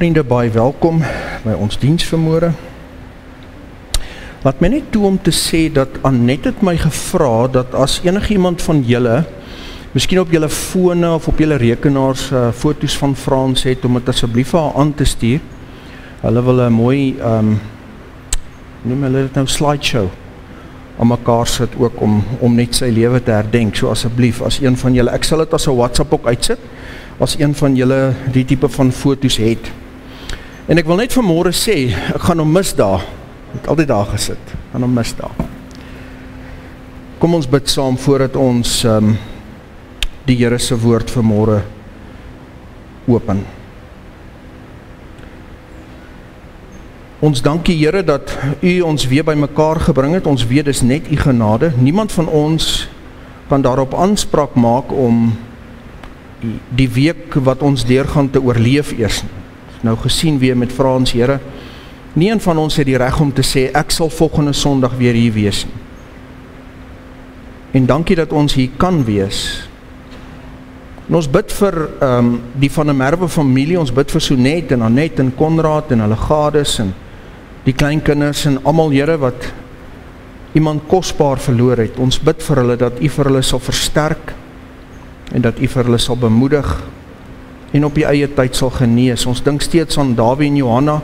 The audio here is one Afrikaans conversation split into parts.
Vriende, baie welkom by ons diens vanmôre. Laat my net toe om te sê dat Annette het my gevra dat as enigiemand van julle, miskien op julle fone of op julle rekenaars foto's van Frans het, om dit asseblief vir haar aan te stuur. Hulle wil 'n mooi, noem hulle dit nou slideshow, aan mekaar sit ook om net sy lewe te herdenk. So asseblief, as een van julle, ek sal dit as 'n WhatsApp ook uitsit, as een van julle die tipe van foto's het. En ek wil net vanmôre sê, ek gaan hom mis daar. Ek het altyd daar gesit, gaan hom mis daar. Kom ons bid saam voordat ons die Here se woord vanmôre open. Ons dank U, Here, dat U ons weer by mekaar gebring het. Ons weet dis net U genade. Niemand van ons kan daarop aanspraak maak om die week wat ons deurgaan te oorleef eers. Nou gesien weer met Frans, Here, nie een van ons het die reg om te sê, ek sal volgende Sondag weer hier wees nie. En dankie dat ons hier kan wees. En ons bid vir die Van der Merwe familie, ons bid vir Sonet en Annette en Konrad en hulle gades en die kleinkinders en almal, Here, wat iemand kosbaar verloor het. Ons bid vir hulle dat U vir hulle sal versterk en dat U vir hulle sal bemoedig en op die eie tyd sal genees. Ons dink steeds aan Dawie en Johanna,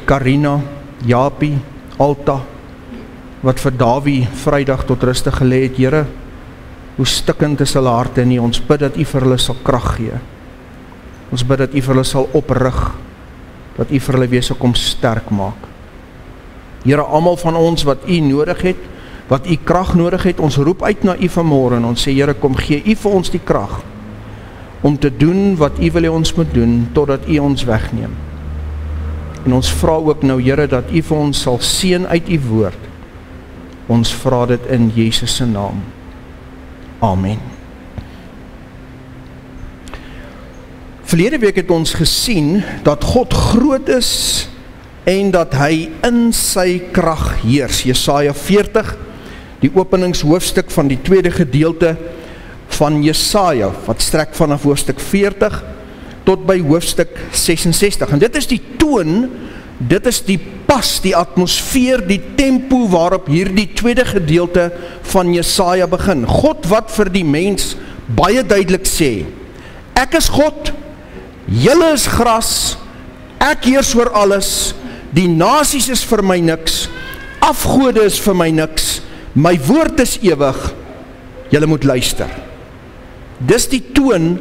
Karina, Japie, Alta, wat vir Dawie Vrydag tot ruste gelê het. Here, hoe stikkend is hulle harte nie. Ons bid dat U vir hulle sal krag gee. Ons bid dat U vir hulle sal oprig, dat U vir hulle weer sal kom sterk maak. Here, almal van ons wat U nodig het, wat U krag nodig het, ons roep uit na U vanmôre en ons sê, Here, kom gee U vir ons die krag om te doen wat U wil hê ons moet doen, totdat U ons wegneem. En ons vra ook nou, Here, dat U vir ons sal seën uit U woord. Ons vra dit in Jesus se naam. Amen. Verlede week het ons gesien dat God groot is en dat hy in sy krag heers. Jesaja 40, die openingshoofstuk van die tweede gedeelte van Jesaja, wat strek vanaf hoofstuk 40 tot by hoofstuk 66. En dit is die toon, dit is die pas, die atmosfeer, die tempo waarop hierdie tweede gedeelte van Jesaja begin. God wat vir die mens baie duidelik sê, ek is God, julle is gras, ek heers oor alles, die nasies is vir my niks, afgode is vir my niks, my woord is ewig, julle moet luister. Dis die toon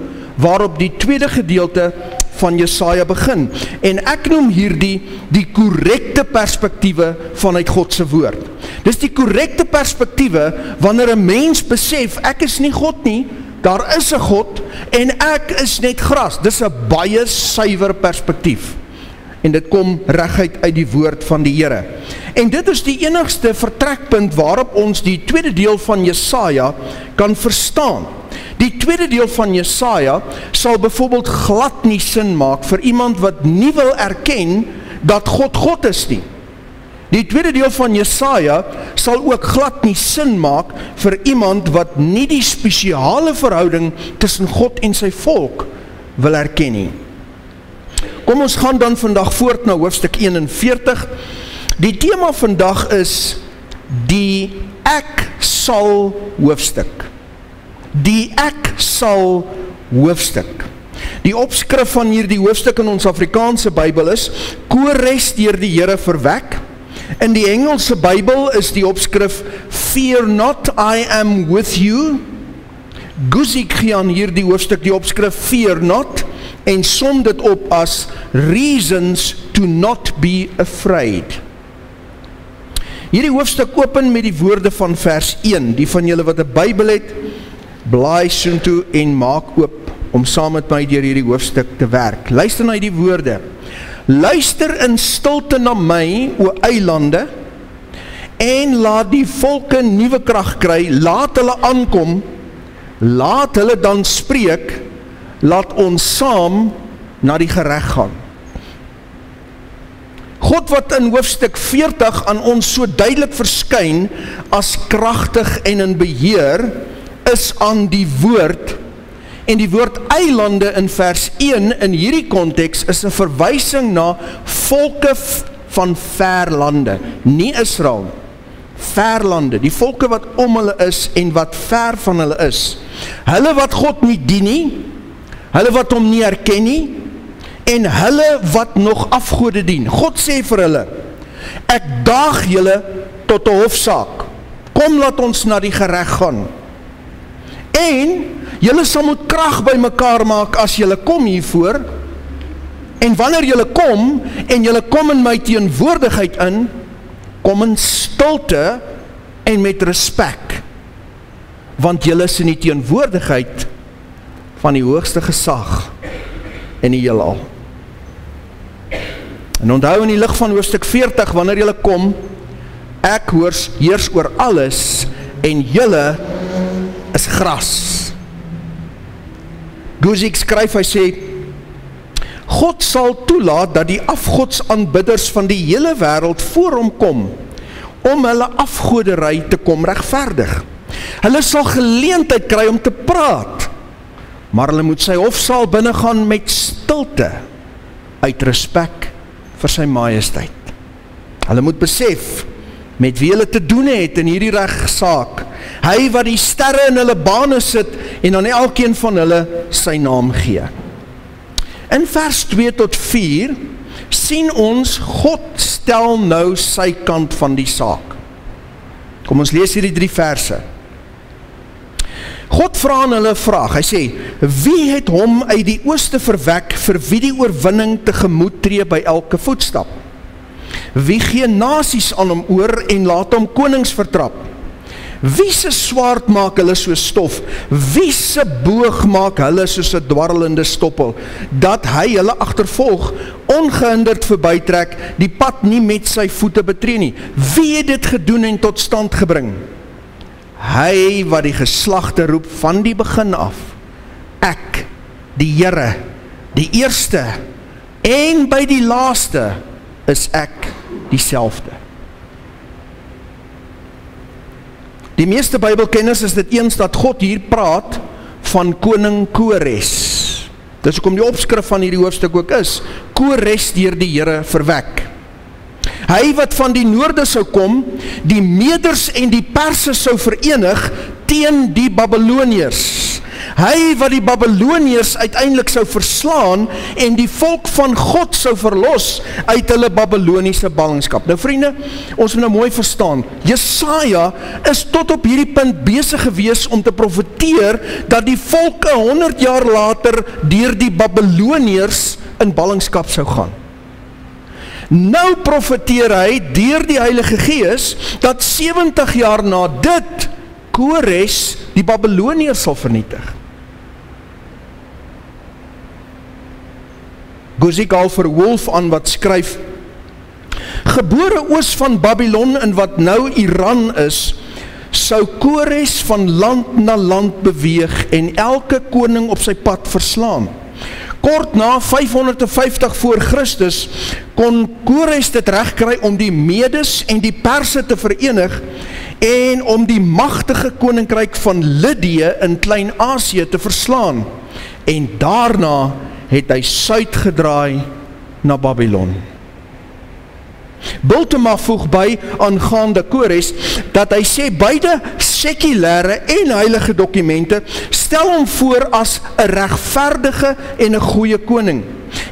waarop die tweede gedeelte van Jesaja begin. En ek noem hierdie die korrekte perspektiewe vanuit God se woord. Dis die korrekte perspektiewe wanneer 'n mens besef, ek is nie God nie, daar is 'n God en ek is net gras. Dis 'n baie suiwer perspektief. En dit kom reguit uit die woord van die Here. En dit is die enigste vertrekpunt waarop ons die tweede deel van Jesaja kan verstaan. Die tweede deel van Jesaja sal byvoorbeeld glad nie sin maak vir iemand wat nie wil erken dat God God is nie. Die tweede deel van Jesaja sal ook glad nie sin maak vir iemand wat nie die spesiale verhouding tussen God en sy volk wil erken nie. Kom ons gaan dan vandag voort na hoofstuk 41. Die tema vandag is die ek sal hoofstuk. Die ek sal hoofstuk. Die opskrif van hierdie hoofstuk in ons Afrikaanse Bybel is Kores deur die Here verwek. In die Engelse Bybel is die opskrif Fear not, I am with you. Guzik gee aan hierdie hoofstuk die opskrif Fear not en som dit op as Reasons to not be afraid. Hierdie hoofstuk open met die woorde van vers 1. Die van julle wat 'n Bybel het, blaai soontoe en maak oop om saam met my deur hierdie hoofstuk te werk. Luister na die woorde. Luister in stilte na my, o eilande, en laat die volke nuwe krag kry, laat hulle aankom, laat hulle dan spreek, laat ons saam na die gereg gaan. God wat in hoofstuk 40 aan ons so duidelik verskyn as kragtig en in beheer, is aan die woord En die woord eilande in vers 1 in hierdie konteks is 'n verwysing na volke van ver lande, nie Israel, ver lande, die volke wat om hulle is en wat ver van hulle is. Hulle wat God nie dien nie, hulle wat hom nie herken nie, en hulle wat nog afgode dien. God sê vir hulle, ek daag julle tot 'n hofsaak. Kom, laat ons na die gereg gaan. En julle sal moet krag by mekaar maak as julle kom hiervoor. En wanneer julle kom, en julle kom in my teenwoordigheid in, kom in stilte en met respek. Want julle is in die teenwoordigheid van die hoogste gesag in die heelal. En onthou in die lig van hoofstuk 40, wanneer julle kom, ek heers oor alles, en julle is gras. Guzik skryf, hy sê, God sal toelaat dat die afgodsaanbidders van die hele wêreld voor hom kom, om hulle afgoderry te kom regverdig. Hulle sal geleentheid kry om te praat, maar hulle moet sy hofsaal binnegaan met stilte, uit respek vir sy majesteit. Hulle moet besef, met wie hulle te doen het in hierdie regsaak, hy wat die sterre in hulle bane sit, en aan elkeen van hulle sy naam gee. In vers 2 tot 4, sien ons, God stel nou sy kant van die saak. Kom ons lees hierdie 3 verse. God vra aan hulle 'n vraag, hy sê, wie het hom uit die ooste verwek, vir wie die oorwinning tegemoet tree by elke voetstap? Wie gee nasies aan hom oor, en laat hom konings vertrap? Wie se swaard maak hulle soos stof? Wie se boog maak hulle soos 'n dwarrelende stoppel, dat hy hulle agtervolg, ongehinderd verbytrek, die pad nie met sy voete betree nie? Wie het dit gedoen en tot stand gebring? Hy wat die geslagte roep van die begin af, ek, die Here, die eerste, en by die laaste is ek dieselfde. Die meeste Bybelkenners is dit eens dat God hier praat van koning Kores. Dis hoekom die opskrif van hierdie hoofstuk ook is, Kores deur die Here verwek. Hy wat van die noorde sou kom, die Meders en die Perse sou verenig teen die Babyloniërs. Hy wat die Babyloniërs uiteindelik sou verslaan en die volk van God sou verlos uit hulle Babyloniese ballingskap. Nou vriende, ons moet nou mooi verstaan, Jesaja is tot op hierdie punt besig gewees om te profeteer dat die volke 100 jaar later deur die Babyloniërs in ballingskap sou gaan. Nou profeteer hy deur die Heilige Gees dat 70 jaar na dit Kores die Babyloniërs sal vernietig. Guzik haal vir Wolf aan wat skryf, gebore oos van Babylon in wat nou Iran is, sou Kores van land na land beweeg en elke koning op sy pad verslaan. Kort na 550 voor Christus kon Kores dit regkry om die Medes en die Perse te verenig en om die magtige koninkryk van Lydië in Klein-Asië te verslaan. En daarna het hy suid gedraai na Babylon. Bultema voeg by aangaande Kores dat hy sê beide sekulêre en heilige dokumente stel hom voor as 'n regverdige en 'n goeie koning.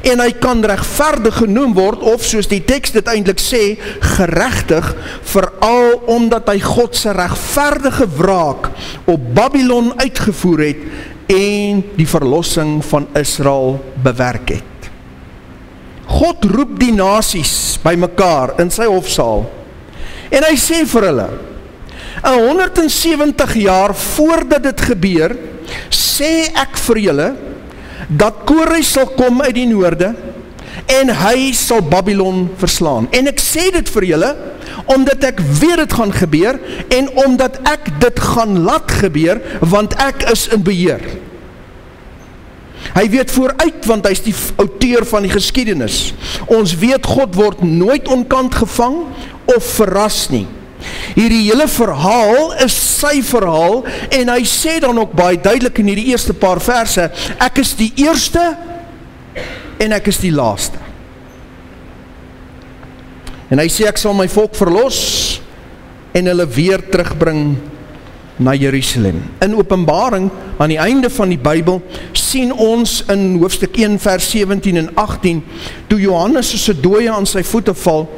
En hy kan regverdig genoem word of soos die teks dit eintlik sê, geregtig, veral omdat hy God se regverdige wraak op Babylon uitgevoer het en die verlossing van Israel bewerk het. God roep die nasies by mekaar in sy hofsaal en hy sê vir hulle, 170 jaar voordat dit gebeur, sê ek vir julle dat Kores sal kom uit die noorde en hy sal Babylon verslaan. En ek sê dit vir julle omdat ek weet dit gaan gebeur en omdat ek dit gaan laat gebeur, want ek is in beheer. Hy weet vooruit, want hy is die outeur van die geskiedenis. Ons weet God word nooit onkant gevang of verras nie. Hierdie hele verhaal is sy verhaal, en hy sê dan ook baie duidelik in hierdie eerste paar verse, ek is die eerste, en ek is die laaste. En hy sê, ek sal my volk verlos, en hulle weer terugbring na Jerusalem. In Openbaring, aan die einde van die Bybel, sien ons in hoofstuk 1 vers 17 en 18, toe Johannes soos 'n dooie aan sy voete val,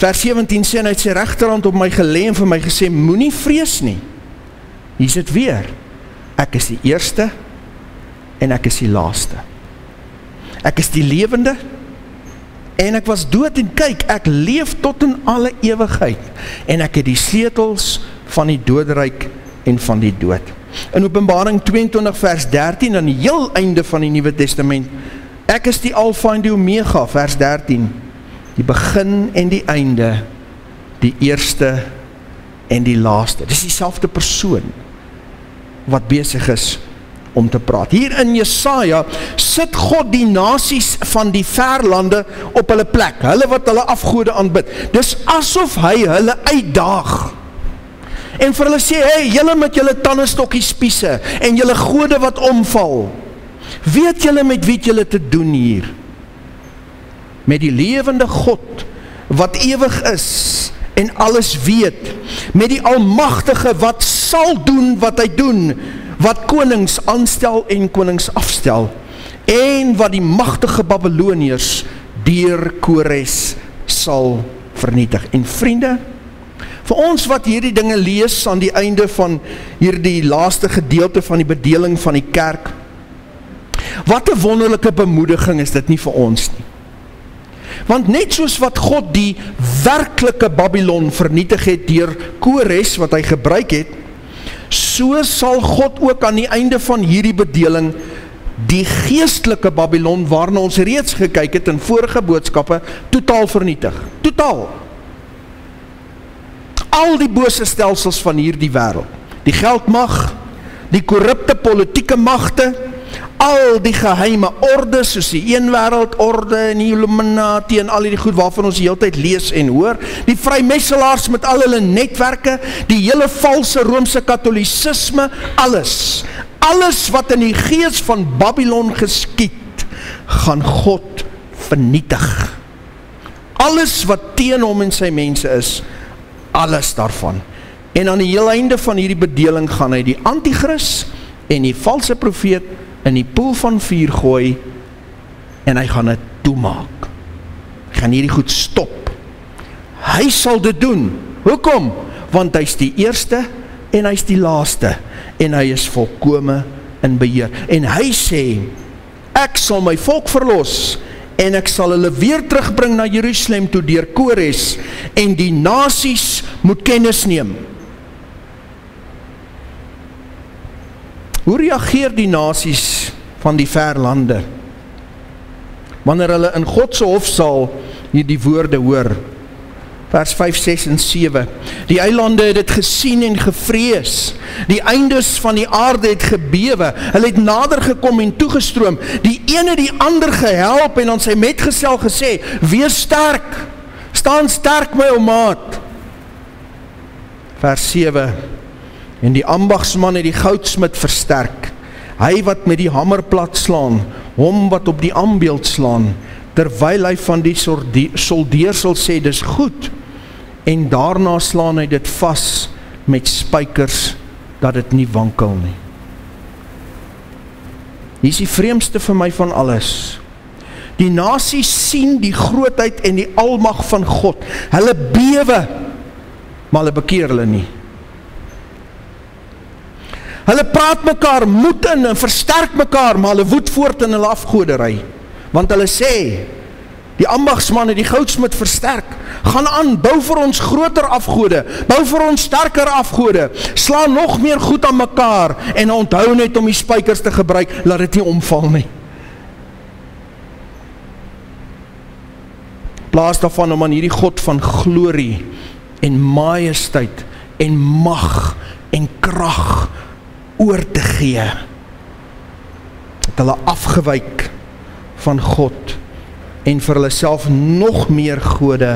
vers 17 sê, en hy het sy regterhand op my gelê en vir my gesê, moenie vrees nie. Hier is dit weer, ek is die eerste, en ek is die laaste. Ek is die lewende, en ek was dood, en kyk, ek leef tot in alle ewigheid, en ek het die sleutels van die doderyk en van die dood. In Openbaring 22 vers 13, aan die heel einde van die Nuwe Testament, ek is die Alfa en die Omega, vers 13, die begin en die einde, die eerste en die laaste. Dis dieselfde persoon, wat besig is om te praat. Hier in Jesaja sit God die nasies van die verlande op hulle plek, hulle wat hulle afgode aanbid. Dis asof hy hulle uitdaag. En vir hulle sê, hey, julle met julle tannestokkie spiese, en julle gode wat omval, weet julle met wie julle te doen hier? Met die lewende God, wat ewig is, en alles weet, met die Almagtige wat sal doen wat hy doen, wat konings aanstel en konings afstel, en wat die magtige Babyloniërs deur Kores sal vernietig. En vriende, vir ons wat hierdie dinge lees aan die einde van hierdie laaste gedeelte van die bedeling van die kerk, wat 'n wonderlike bemoediging is dit nie vir ons nie. Want net soos wat God die werklike Babylon vernietig het deur Kores wat hy gebruik het, so sal God ook aan die einde van hierdie bedeling die geestelike Babylon, waarna ons reeds gekyk het in vorige boodskappe, totaal vernietig. Totaal. Al die bose stelsels van hierdie wêreld, die geldmag, die korrupte politieke magte, al die geheime orde, soos die een wêreldorde en die Illuminati en al die goed waarvan ons die hele tyd lees en hoor, die vrymesselaars met al hulle netwerke, die hele valse Roomse katholicisme, alles wat in die gees van Babylon geskied, gaan God vernietig. Alles wat teen hom en sy mense is, alles daarvan. En aan die heel einde van hierdie bedeling gaan hy die antichrist en die valse profeet in die poel van vuur gooi, en hy gaan dit toemaak. Hy gaan hierdie goed stop. Hy sal dit doen. Hoekom? Want hy is die eerste en hy is die laaste, en hy is volkome in beheer. En hy sê, ek sal my volk verlos, en ek sal hulle weer terugbring na Jerusalem toe deur Kores, en die nasies moet kennis neem. Hoe reageer die nasies van die verlande, wanneer hulle in God se hofsaal hierdie woorde hoor? Vers 5, 6 en 7. Die eilande het dit gesien en gevrees. Die eindes van die aarde het gebewe. Hulle het nader gekom en toegestroom. Die ene die ander gehelp en aan sy metgesel gesê, wees sterk, staan sterk my ou maat. Vers 7. En die ambagsman het die goudsmid versterk. Hy wat met die hamer plat slaan, hom wat op die ambeeld slaan, terwyl hy van die soldeer sal sê, dis goed. En daarna slaan hy dit vas met spykers, dat dit nie wankel nie. Hier is die vreemdste vir my van alles. Die nasies sien die grootheid en die almag van God. Hulle bewe, maar hulle bekeer hulle nie. Hulle praat mekaar moed in en versterk mekaar, maar hulle woed voort in hulle afgoderry. Want hulle sê, die ambagsman het die goudsmid versterk, gaan aan, bou vir ons groter afgode, bou vir ons sterker afgode, slaan nog meer goed aan mekaar, en onthou net om die spykers te gebruik, laat dit nie omval nie. Plaas daarvan om aan hierdie God van glorie, en majesteit, en mag, en krag, oor te gee, het hulle afgewyk van God, en vir hulle self nog meer gode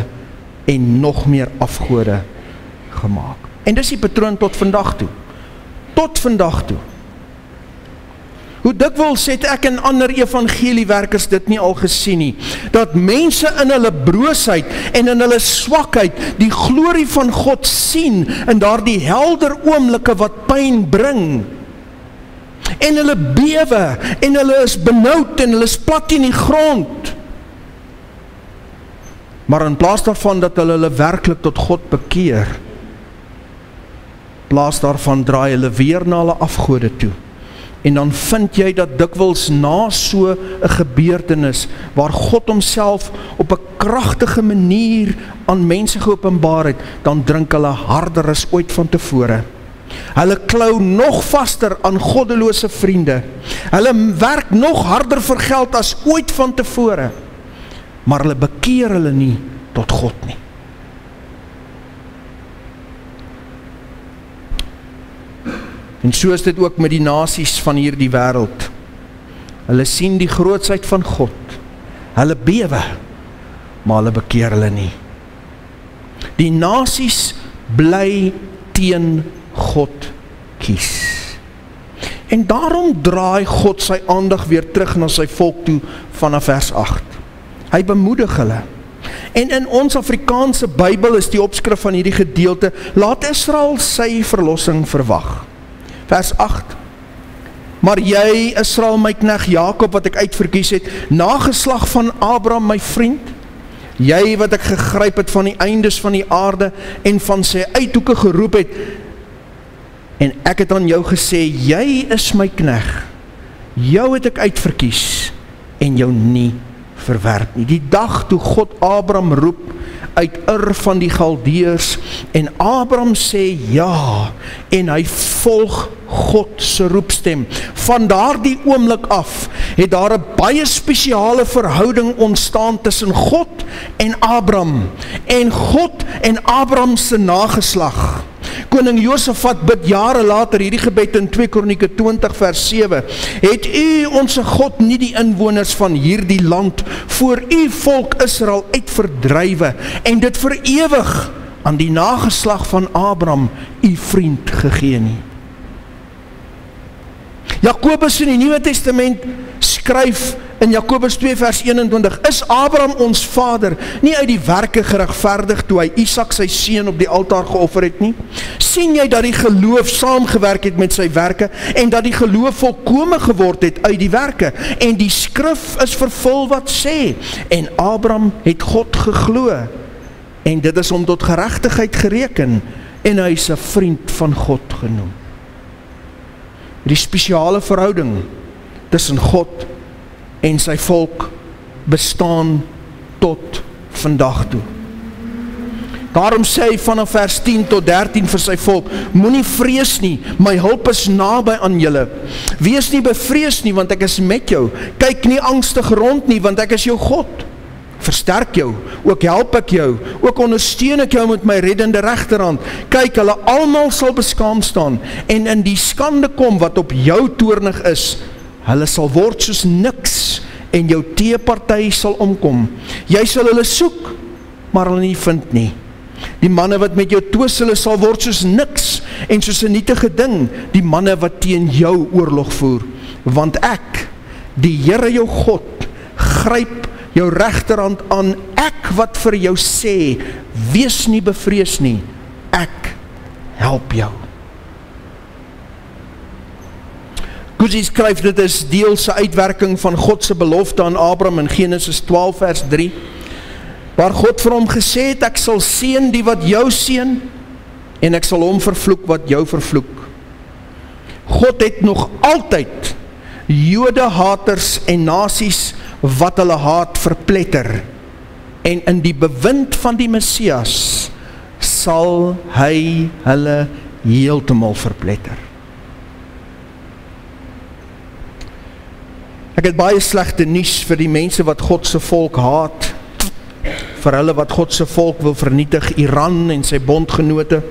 en nog meer afgode gemaak. En dis die patroon tot vandag toe. Tot vandag toe. Hoe dikwels het ek en ander evangeliewerkers dit nie al gesien nie, dat mense in hulle broosheid en in hulle swakheid die glorie van God sien in daardie helder oomblikke wat pyn bring. En hulle bewe, en hulle is benoud, en hulle is plat in die grond. Maar in plaas daarvan dat hulle werklik tot God bekeer, plaas daarvan draai hulle weer na hulle afgode toe. En dan vind jy dat dikwels na so 'n gebeurtenis, waar God homself op 'n kragtige manier aan mense geopenbaar het, dan drink hulle harder as ooit van tevore. Hulle klou nog vaster aan goddelose vriende. Hulle werk nog harder vir geld as ooit van tevore. Maar hulle bekeer hulle nie tot God nie. En so is dit ook met die nasies van hierdie wêreld. Hulle sien die grootsheid van God. Hulle bewe, maar hulle bekeer hulle nie. Die nasies bly teen God kies. En daarom draai God sy aandag weer terug na sy volk toe vanaf vers 8. Hy bemoedig hulle. En in ons Afrikaanse Bybel is die opskrif van hierdie gedeelte, laat Israel sy verlossing verwag. Vers 8. Maar jy, Israel, my knegt Jakob, wat ek uitverkies het, nageslag van Abraham, my vriend, jy wat ek gegryp het van die eindes van die aarde en van sy uithoeke geroep het, en ek het aan jou gesê, jy is my knegt, jou het ek uitverkies en jou nie verwerp nie. Die dag toe God Abraham roep uit Ur van die Galdeërs en Abraham sê ja en hy volg God se roepstem. Van daardie oomblik af het daar 'n baie spesiale verhouding ontstaan tussen God en Abraham en God en Abraham se nageslag. Koning Josafat bid jare later hierdie gebed in 2 Kronieke 20 vers 7. Het u onse God nie die inwoners van hierdie land voor u volk Israel uitverdrywe en dit vir ewig aan die nageslag van Abraham, u vriend, gegee nie? Jakobus in die Nuwe Testament skryf in Jakobus 2 vers 21, is Abraham ons vader nie uit die werke geregverdig toe hy Isak sy seun op die altaar geoffer het nie? Sien jy dat die geloof saamgewerk het met sy werke en dat die geloof volkome geword het uit die werke? En die skrif is vervul wat sê, en Abraham het God geglo en dit is hom tot geregtigheid gereken en hy is 'n vriend van God genoem. Die spesiale verhouding tussen God en sy volk bestaan tot vandag toe. Daarom sê hy vanaf vers 10 tot 13 vir sy volk, moenie vrees nie, my hulp is naby aan julle. Wees nie bevrees nie, want ek is met jou. Kyk nie angstig rond nie, want ek is jou God. Versterk jou, ook help ek jou, ook ondersteun ek jou met my reddende regterhand. Kyk, hulle almal sal beskaam staan, en in die skande kom wat op jou toornig is, hulle sal word soos niks, en jou teeparty sal omkom. Jy sal hulle soek, maar hulle nie vind nie. Die manne wat met jou twis, hulle sal word soos niks, en soos 'n nietige ding, die manne wat teen jou oorlog voer. Want ek, die Here jou God, gryp jou regterhand aan, ek wat vir jou sê, wees nie bevrees nie, ek help jou. Guzzi skryf, dit is deels 'n uitwerking van God se belofte aan Abraham in Genesis 12 vers 3, waar God vir hom gesê het, ek sal seën die wat jou seën, en ek sal hom vervloek wat jou vervloek. God het nog altyd Jode-haters en nasies wat hulle haat verpletter, en in die bewind van die Messias sal hy hulle heeltemal verpletter. Ek het baie slegte nuus vir die mense wat God se volk haat, vir hulle wat God se volk wil vernietig, Iran en sy bondgenote,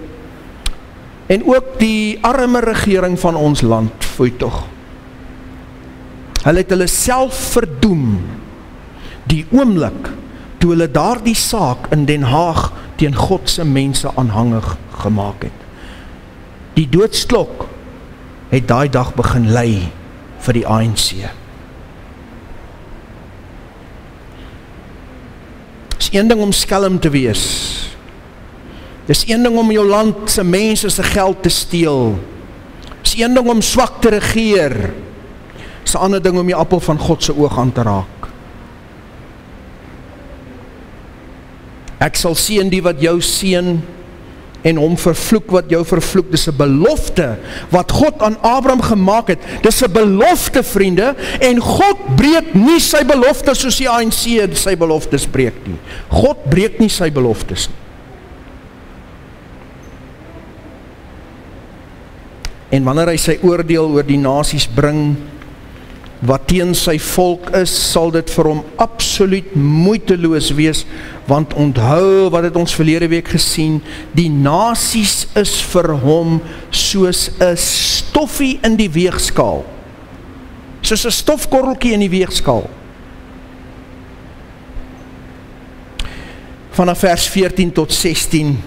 en ook die arme regering van ons land, foei tog. Hulle het hulle self verdoem, die oomblik, toe hulle daardie saak in Den Haag teen God se mense aanhangig gemaak het. Die doodsklok het daai dag begin lui vir die ANC. Dis een ding om skelm te wees. Dis een ding om jou land se mense se geld te steel. Dis een ding om swak te regeer. Dis 'n ander ding om die appel van God se oog aan te raak. Ek sal seën die wat jou seën en hom vervloek wat jou vervloek. Dis 'n belofte wat God aan Abraham gemaak het. Dis 'n belofte, vriende, en God breek nie sy beloftes soos die ANC sy beloftes breek nie. God breek nie sy beloftes nie. En wanneer hy sy oordeel oor die nasies bring, wat teen sy volk is, sal dit vir hom absoluut moeiteloos wees, want onthou wat het ons verlede week gesien, die nasies is vir hom soos 'n stoffie in die weegskaal, soos 'n stofkorreltjie in die weegskaal. Vanaf vers 14 tot 16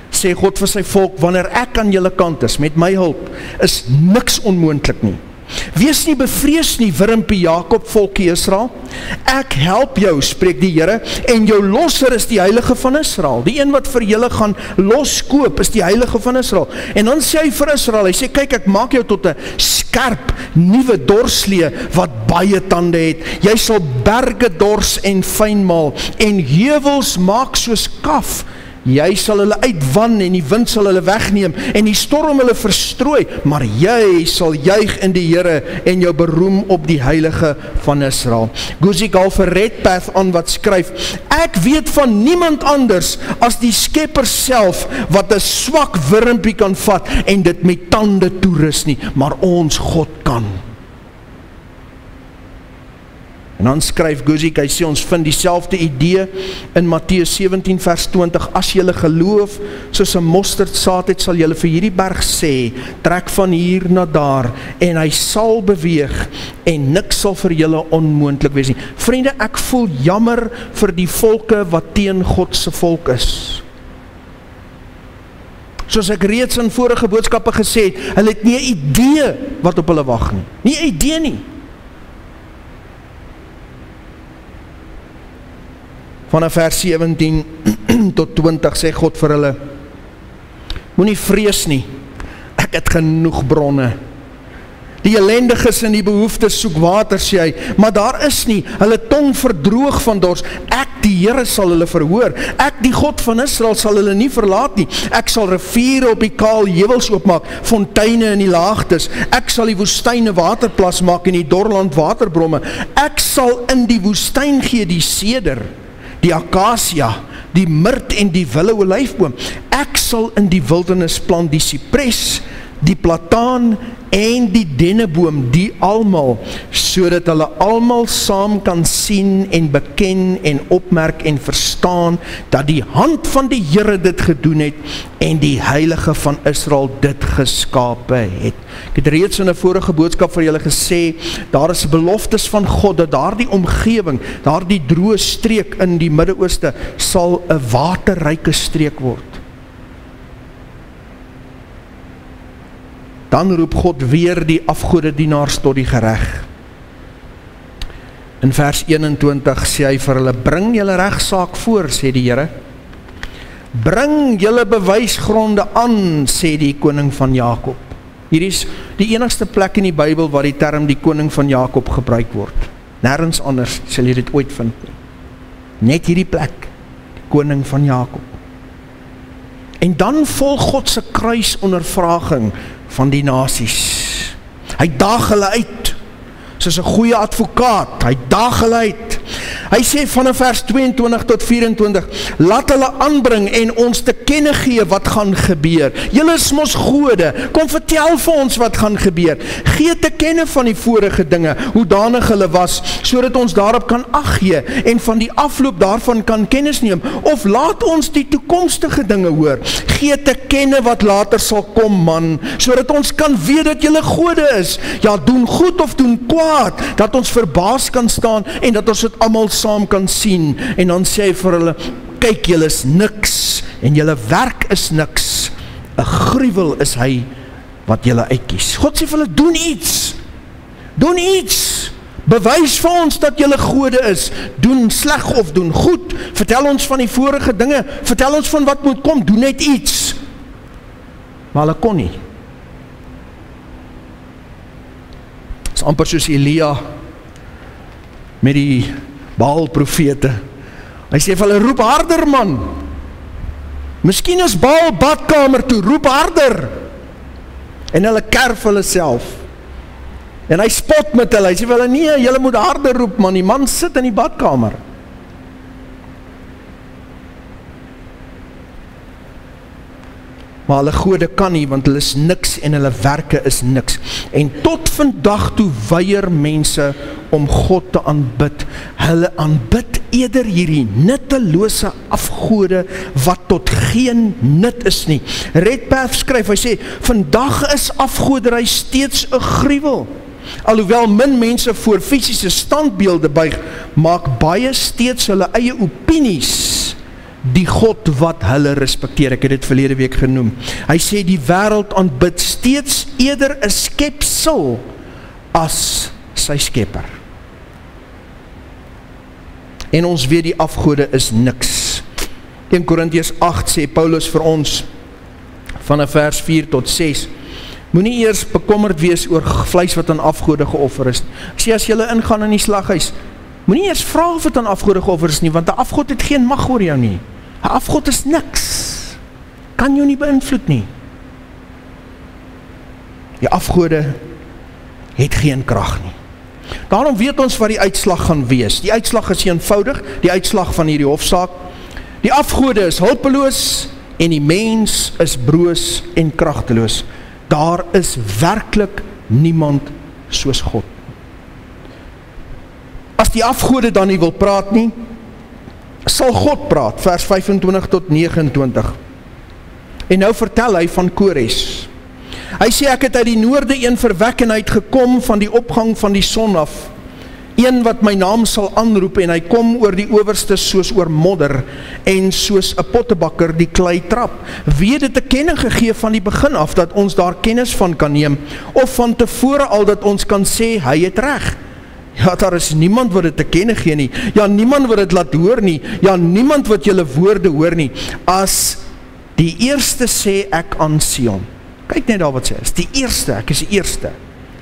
sê God vir sy volk, wanneer ek aan julle kant is, met my hulp, is niks onmoontlik nie. Wees nie bevrees nie, wurmpie Jakob, volkie Israel. Ek help jou, spreek die Here, en jou losser is die Heilige van Israel. Die een wat vir julle gaan loskoop is die Heilige van Israel. En dan sê hy vir Israel, hy sê, kyk, ek maak jou tot 'n skerp, nuwe dorslee wat baie tande het. Jy sal berge dors en fyn maal en heuwels maak soos kaf. Jy sal hulle uitwan en die wind sal hulle wegneem en die storm hulle verstrooi, maar jy sal juig in die Here en jou beroem op die Heilige van Israel. Guzik haal vir Redpath aan wat skryf, ek weet van niemand anders as die Skepper self wat 'n swak wurmpie kan vat en dit met tande toerus nie, maar ons God kan. En dan skryf Guzik, hy sê ons vind dieselfde idee in Matteus 17 vers 20, as julle geloof soos 'n mosterdsaad het, sal julle vir hierdie berg sê, trek van hier na daar, en hy sal beweeg, en niks sal vir julle onmoontlik wees nie. Vriende, ek voel jammer vir die volke wat teen God se volk is. Soos ek reeds in vorige boodskappe gesê het, hulle het nie 'n idee wat op hulle wag nie. Nie 'n idee nie. Vanaf vers 17 tot 20 sê God vir hulle, moenie vrees nie, ek het genoeg bronne. Die ellendiges en die behoeftes soek water, sê hy, maar daar is nie, hulle tong verdroog van dors. Ek, die Here, sal hulle verhoor. Ek, die God van Israel, sal hulle nie verlaat nie. Ek sal riviere op die kaal heuwels oopmaak, fonteine in die laagtes. Ek sal die woestyne waterplas maak en die dorland waterbromme. Ek sal in die woestyn gee die seder, die akasia, die mirt en die wille olyfboom. Ek sal in die wildernis plant die sipres, die plataan en die denneboom, die almal, sodat hulle almal saam kan sien en beken en opmerk en verstaan dat die hand van die Here dit gedoen het en die Heilige van Israel dit geskape het. Ek het reeds in 'n vorige boodskap vir julle gesê, daar is beloftes van God dat daardie omgewing, daardie droë streek in die Midde-Ooste sal 'n waterryke streek word. Dan roep God weer die afgodedienaars tot die gereg. In vers 21 sê hy vir hulle, bring julle regsaak voor, sê die Here. Bring julle bewysgronde aan, sê die koning van Jakob. Hier is die enigste plek in die Bybel waar die term die koning van Jakob gebruik word. Nêrens anders sal jy dit ooit vind nie. Net hierdie plek, die koning van Jakob. En dan volg God se kruisondervraging van die nasies. Hy daag hulle uit, soos 'n goeie advokaat, hy daag hulle uit. Hy sê vanaf vers 22 tot 24, laat hulle aanbring en ons te kenne gee wat gaan gebeur. Julle is mos gode, kom vertel vir ons wat gaan gebeur. Gee te kenne van die vorige dinge, hoedanig hulle was, sodat ons daarop kan ag gee en van die afloop daarvan kan kennis neem, of laat ons die toekomstige dinge hoor. Gee te kenne wat later sal kom, man, sodat ons kan weet dat julle gode is. Ja, doen goed of doen kwaad, dat ons verbaas kan staan en dat ons dit almal saam kan sien. En dan sê hy vir hulle, kyk, julle is niks, en julle werk is niks. 'n gruwel is hy wat julle uitkies. God sê vir hulle, doen iets. Doen iets. Bewys vir ons dat julle gode is. Doen sleg of doen goed. Vertel ons van die vorige dinge. Vertel ons van wat moet kom. Doen net iets. Maar hulle kon nie. Het is amper soos Elia met die Baal profete. Hy sê vir hulle, roep harder man. Miskien is Baal badkamer toe, roep harder. En hulle kerf hulle self. En hy spot met hulle, hy sê vir hulle, nee, julle moet harder roep man, die man sit in die badkamer. Maar hulle gode kan nie, want hulle is niks en hulle werke is niks. En tot vandag toe weier mense om God te aanbid. Hulle aanbid eerder hierdie nuttelose afgode wat tot geen nut is nie. Redpath skryf, hy sê, vandag is afgoderry steeds 'n gruwel. Alhoewel min mense voor fisiese standbeelde buig, maak baie steeds hulle eie opinies die God wat hulle respekteer. Ek het dit verlede week genoem. Hy sê die wêreld aanbid steeds eerder 'n skepsel as sy skepper. En ons weet die afgode is niks. 1 Korintiërs 8 sê Paulus vir ons, vanaf vers 4 tot 6, moenie eers bekommerd wees oor vleis wat aan afgode geoffer is. Ek sê, as julle ingaan in die slaghuis, moenie eers vra of het aan afgode geoffer is nie, want 'n afgod het geen mag oor jou nie. 'n Afgod is niks. Kan jou nie beïnvloed nie. Die afgode het geen krag nie. Daarom weet ons wat die uitslag gaan wees. Die uitslag is eenvoudig, die uitslag van hierdie hofsaak. Die afgode is hulpeloos en die mens is broos en kragteloos. Daar is werklik niemand soos God. As die afgode dan nie wil praat nie, sal God praat, vers 25 tot 29. En nou vertel hy van Kores. Hy sê, ek het uit die noorde een verwek en hy het gekom van die opgang van die son af. Een wat my naam sal aanroep en hy kom oor die owerstes soos oor modder en soos 'n pottebakker die klei trap. Wie het dit te kenne gegee van die begin af dat ons daar kennis van kan neem of van tevore al dat ons kan sê hy het reg? Ja, daar is niemand wat dit te kenne gee nie. Ja, niemand wat dit laat hoor nie. Ja, niemand wat julle woorde hoor nie. As die eerste sê ek aan Sion. Kyk net daar wat sê. Is die eerste, ek is die eerste.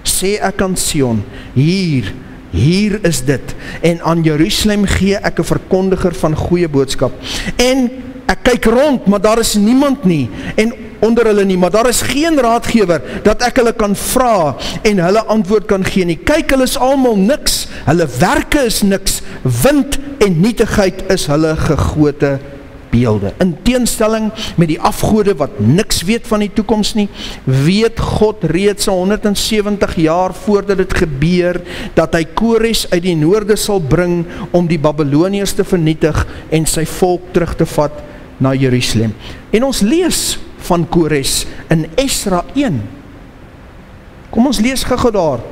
Sê ek aan Sion, hier is dit. En aan Jerusalem gee ek 'n verkondiger van goeie boodskap. En ek kyk rond, maar daar is niemand nie. En onder hulle nie, maar daar is geen raadgewer dat ek hulle kan vra en hulle antwoord kan gee nie. Kyk, hulle is almal niks, hulle werke is niks, wind en nietigheid is hulle gegote beelde. In teenstelling met die afgode wat niks weet van die toekoms nie, weet God reeds 170 jaar voordat dit gebeur, dat hy Kores uit die noorde sal bring om die Babyloniërs te vernietig en sy volk terug te vat na Jerusalem. En ons lees van Kores in Esra 1. Kom ons lees gou daar,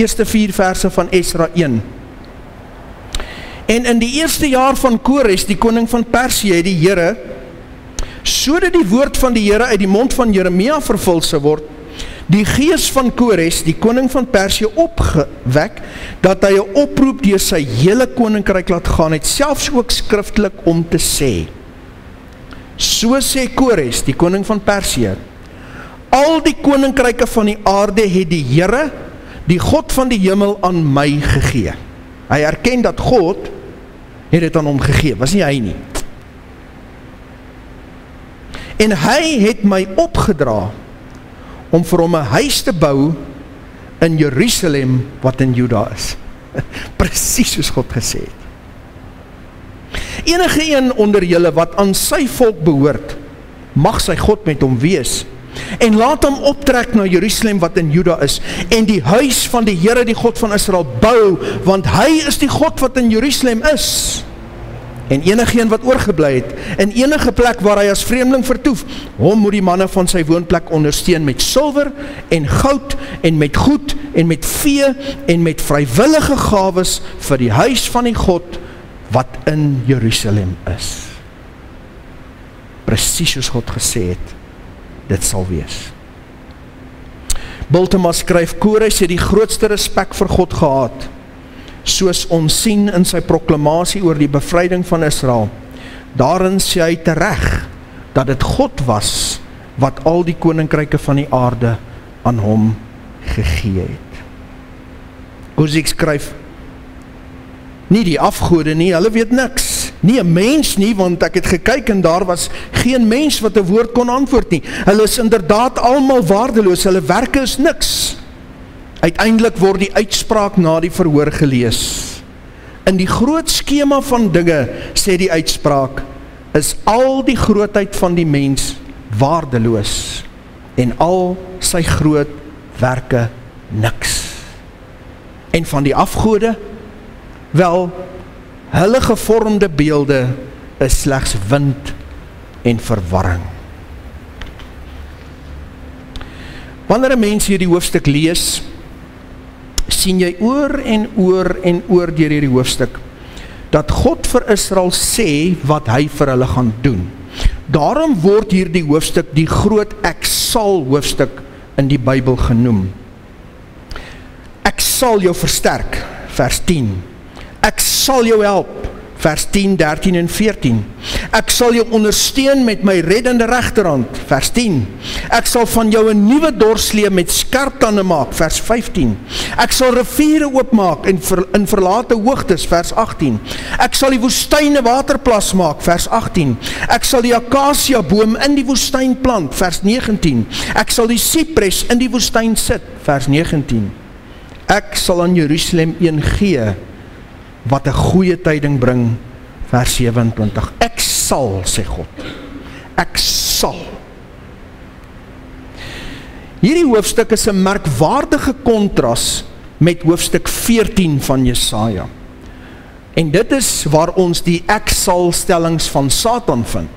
eerste 4 verse van Esra 1. En in die eerste jaar van Kores, die koning van Persie, het die Here, sodat die woord van die Here uit die mond van Jeremia vervul sou word, die gees van Kores, die koning van Persie, opgewek, dat hy 'n oproep deur sy hele koninkryk laat gaan het, selfs ook skriftelik om te sê. So sê Kores, die koning van Persie, al die koninkryke van die aarde het die Here, die God van die hemel, aan my gegee. Hy erken dat God het dit aan hom gegee, was nie hy nie. En hy het my opgedra om vir hom 'n huis te bou in Jerusalem wat in Juda is. Presies soos God gesê het. Enige een onder julle wat aan sy volk behoort, mag sy God met hom wees, en laat hom optrek na Jerusalem wat in Juda is, en die huis van die Here, die God van Israel, bou, want hy is die God wat in Jerusalem is. En enige een wat oorgebly het, in enige plek waar hy as vreemdeling vertoef, hom moet die manne van sy woonplek ondersteun met silwer en goud en met goed en met vee en met vrywillige gawes vir die huis van die God wat in Jerusalem is. presies soos God gesê het, dit sal wees. Bultema skryf, Kores het die grootste respek vir God gehad, soos ons sien in sy proklamasie oor die bevryding van Israel. Daarin sê hy tereg, dat dit God was, wat al die koninkryke van die aarde aan hom gegee het. Guzik skryf, nie die afgode nie, hulle weet niks. Nie 'n mens nie, want ek het gekyk en daar was geen mens wat 'n woord kon antwoord nie. Hulle is inderdaad almal waardeloos, hulle werke is niks. Uiteindelik word die uitspraak na die verhoor gelees. In die groot skema van dinge, sê die uitspraak, is al die grootheid van die mens waardeloos en al sy groot werke niks. En van die afgode, wel, hulle gevormde beelde is slegs wind en verwarring. Wanneer 'n mens hierdie hoofstuk lees, sien jy oor en oor deur hierdie hoofstuk, dat God vir Israel sê wat hy vir hulle gaan doen. Daarom word hierdie hoofstuk die groot ek sal hoofstuk in die Bybel genoem. Ek sal jou versterk, vers 10. Ek sal jou help, vers 10, 13 en 14. Ek sal jou ondersteun met my reddende regterhand, vers 10. Ek sal van jou 'n nuwe dorslee met skerp tande maak, vers 15. Ek sal riviere oopmaak in verlate hoogtes, vers 18. Ek sal die woestyne waterplas maak, vers 18. Ek sal die akasia boom in die woestyn plant, vers 19. Ek sal die sipres in die woestyn sit, vers 19. Ek sal aan Jerusalem een gee, wat 'n goeie tyding bring, vers 27. Ek sal, sê God. Ek sal. Hierdie hoofstuk is 'n merkwaardige kontras met hoofstuk 14 van Jesaja. En dit is waar ons die ek sal stellings van Satan vind.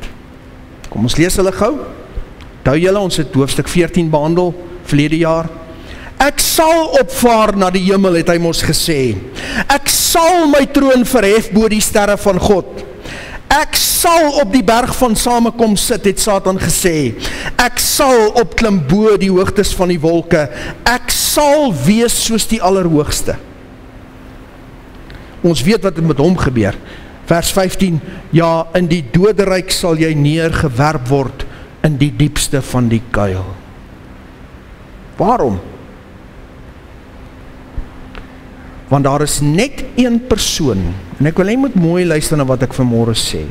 Kom ons lees hulle gou. Onthou julle, ons het hoofstuk 14 behandel verlede jaar. Ek sal opvaar na die hemel, het hy mos gesê. Ek sal my troon verhef bo die sterre van God. Ek sal op die berg van samekoms sit, het Satan gesê. Ek sal opklim bo die hoogtes van die wolke. Ek sal wees soos die Allerhoogste. Ons weet wat met hom gebeur. Vers 15, ja, in die doderyk sal jy neergewerp word in die diepste van die kuil. Waarom? Want daar is net een persoon, en ek wil jy moet mooi luister na wat ek vanmôre sê.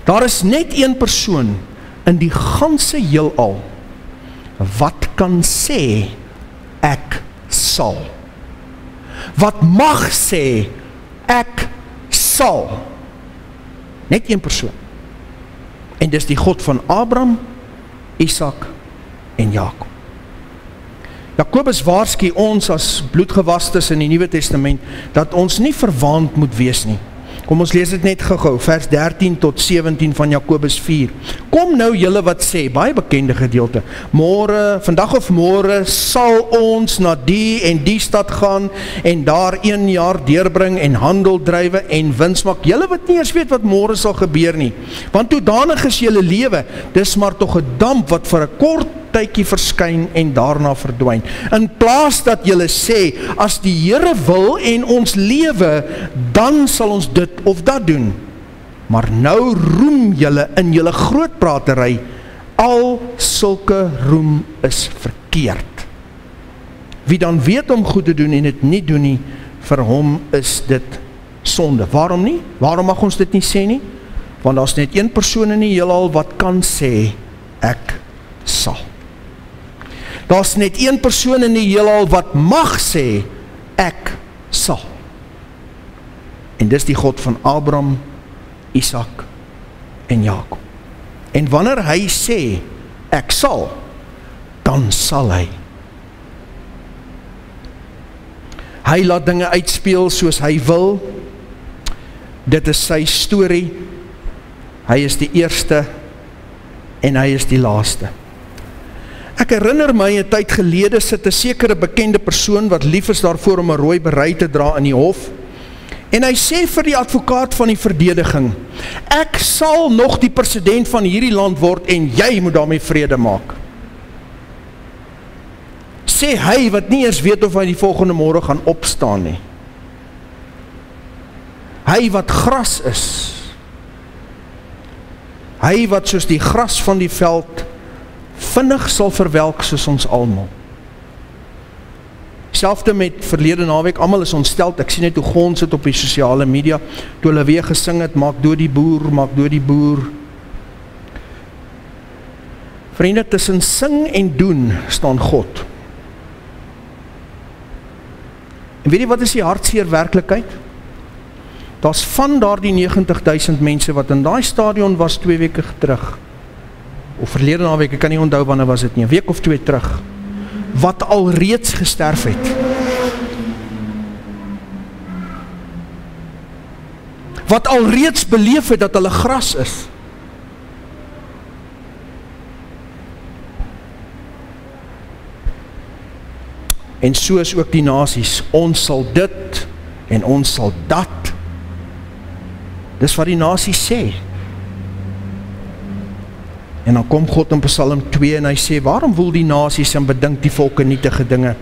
Daar is net een persoon in die ganse heelal wat kan sê, ek sal. Wat mag sê, ek sal. Net een persoon. En dis die God van Abraham, Isak en Jakob. Jakobus waarsku ons as bloedgewastes in die Nuwe Testament, dat ons nie verwaand moet wees nie. Kom ons lees dit net gou, vers 13 tot 17 van Jakobus 4. Kom nou julle wat sê, baie bekende gedeelte, vandag of môre sal ons na die en die stad gaan en daar 1 jaar deurbring en handel drywe en wins maak. Julle wat nie eers weet wat môre sal gebeur nie, want toedanig is julle lewe, dis maar tog 'n damp wat vir 'n kort tydjie verskyn en daarna verdwyn. In plaas dat julle sê, as die Here wil en ons lewe, dan sal ons dit of dat doen. Maar nou roem julle in julle grootpratery, al sulke roem is verkeerd. Wie dan weet om goed te doen en dit nie doen nie, vir hom is dit sonde. Waarom nie? Waarom mag ons dit nie sê nie? Want daar's net een persoon in die heelal wat kan sê, ek sal. Daar's net een persoon in die heelal wat mag sê, ek sal. En dis die God van Abraham, Isak en Jakob. En wanneer hy sê, ek sal, dan sal hy. Hy laat dinge uitspeel soos hy wil. Dit is sy storie. Hy is die eerste en hy is die laaste. Ek herinner my 'n tyd gelede sit 'n sekere bekende persoon wat lief is daarvoor om 'n rooi berei te dra in die hof. En hy sê vir die advokaat van die verdediging, ek sal nog die president van hierdie land word en jy moet daarmee vrede maak. Sê hy wat nie eers weet of hy die volgende môre gaan opstaan nie. Hy wat gras is. Hy wat soos die gras van die veld vinnig sal verwelk soos ons almal. Selfde met verlede naweek, almal is ontsteld, ek sien net hoe gons het op die sosiale media, toe hulle weer gesing het, maak dood die boer, maak dood die boer. Vriende, tussen sing en doen staan God. En weet jy wat is die hartseer werklikheid? Daar's van daardie 90.000 mense wat in daai stadion was 2 weke terug, of verlede naweek, ek kan nie onthou wanneer was dit nie, 'n week of 2 terug, wat al reeds gesterf het. Wat al reeds beleef het dat hulle gras is. En so is ook die nasies, ons sal dit en ons sal dat. Dis wat die nasies sê. En dan kom God in Psalm 2 en hy sê, waarom woel die nasies en bedink die volke nietige dinge?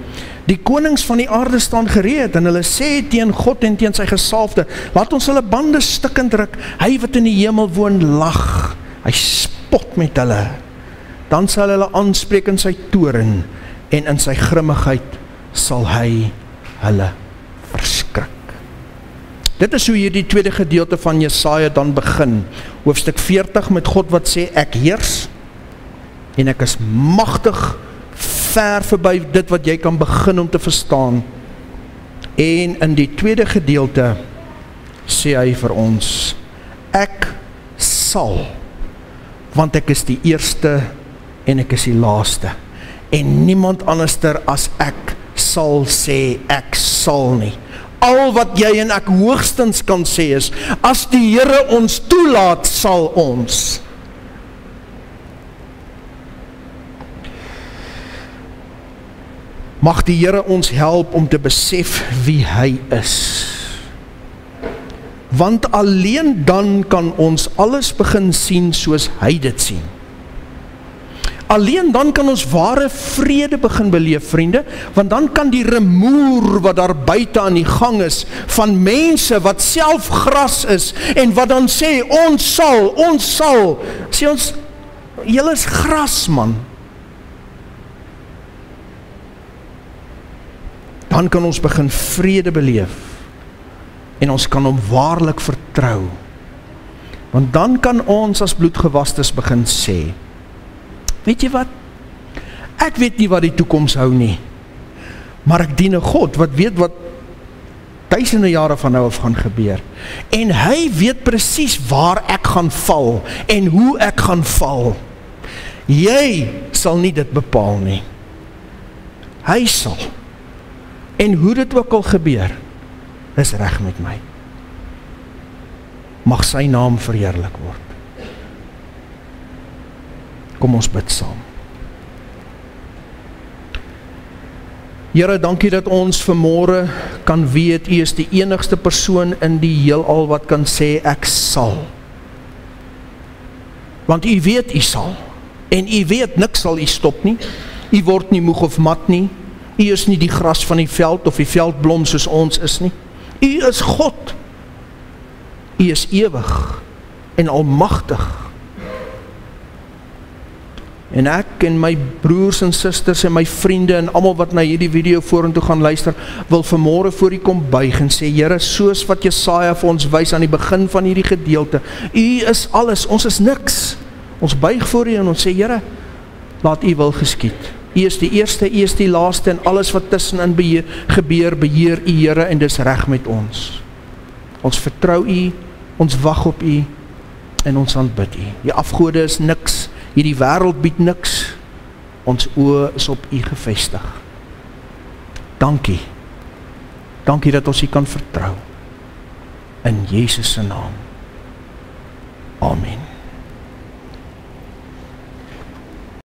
Die konings van die aarde staan gereed en hulle sê teen God en teen sy gesalfde, laat ons hulle bande stikkend druk, hy wat in die hemel woon lag, hy spot met hulle, dan sal hulle aanspreek in sy toren en in sy grimmigheid sal hy hulle verskrik. Dit is hoe hierdie tweede gedeelte van Jesaja dan begin. Hoofstuk 40 met God wat sê, ek heers en ek is magtig ver verby dit wat jy kan begin om te verstaan. En in die tweede gedeelte sê hy vir ons, ek sal, want ek is die eerste en ek is die laaste. En niemand anderster as ek sal sê, ek sal nie. Al wat jy en ek hoogstens kan sê is, as die Here ons toelaat, sal ons. Mag die Here ons help om te besef wie hy is. Want alleen dan kan ons alles begin sien soos hy dit sien. Alleen dan kan ons ware vrede begin beleef, vriende, want dan kan die rumoer wat daar buite aan die gang is, van mense wat self gras is, en wat dan sê, ons sal, sê ons, julle is gras, man. Dan kan ons begin vrede beleef, en ons kan hom waarlik vertrou, want dan kan ons as bloedgewastes begin sê, weet jy wat? Ek weet nie wat die toekoms hou nie, maar ek dien 'n God wat weet wat duisende jare van nou af gaan gebeur. En hy weet presies waar ek gaan val en hoe ek gaan val. Jy sal nie dit bepaal nie. Hy sal. En hoe dit ook al gebeur, is reg met my. Mag sy naam verheerlik word. Kom ons bid saam. Here, dankie dat ons vanmôre kan weet, U is die enigste persoon in die heelal wat kan sê, ek sal. Want U weet U sal. En U weet, niks sal U stop nie. U word nie moeg of mat nie. U is nie die gras van die veld of die veldblom soos ons is nie. U is God. U is ewig en almagtig. En ek en my broers en susters en my vriende en almal wat na hierdie video vorentoe gaan luister, wil vanmôre voor U kom buig en sê, Here, soos wat Jesaja vir ons wys aan die begin van hierdie gedeelte, U is alles, ons is niks. Ons buig voor U en ons sê, Here, laat U wil geskied. U is die eerste, U is die laaste en alles wat tussenin gebeur, beheer U, Here, en dis reg met ons. Ons vertrou U, ons wag op U en ons aanbid U. Die afgode is niks. Hierdie wêreld bied niks, ons oë is op U gefestig. Dankie, dankie dat ons U kan vertrou, in Jesus se naam, amen.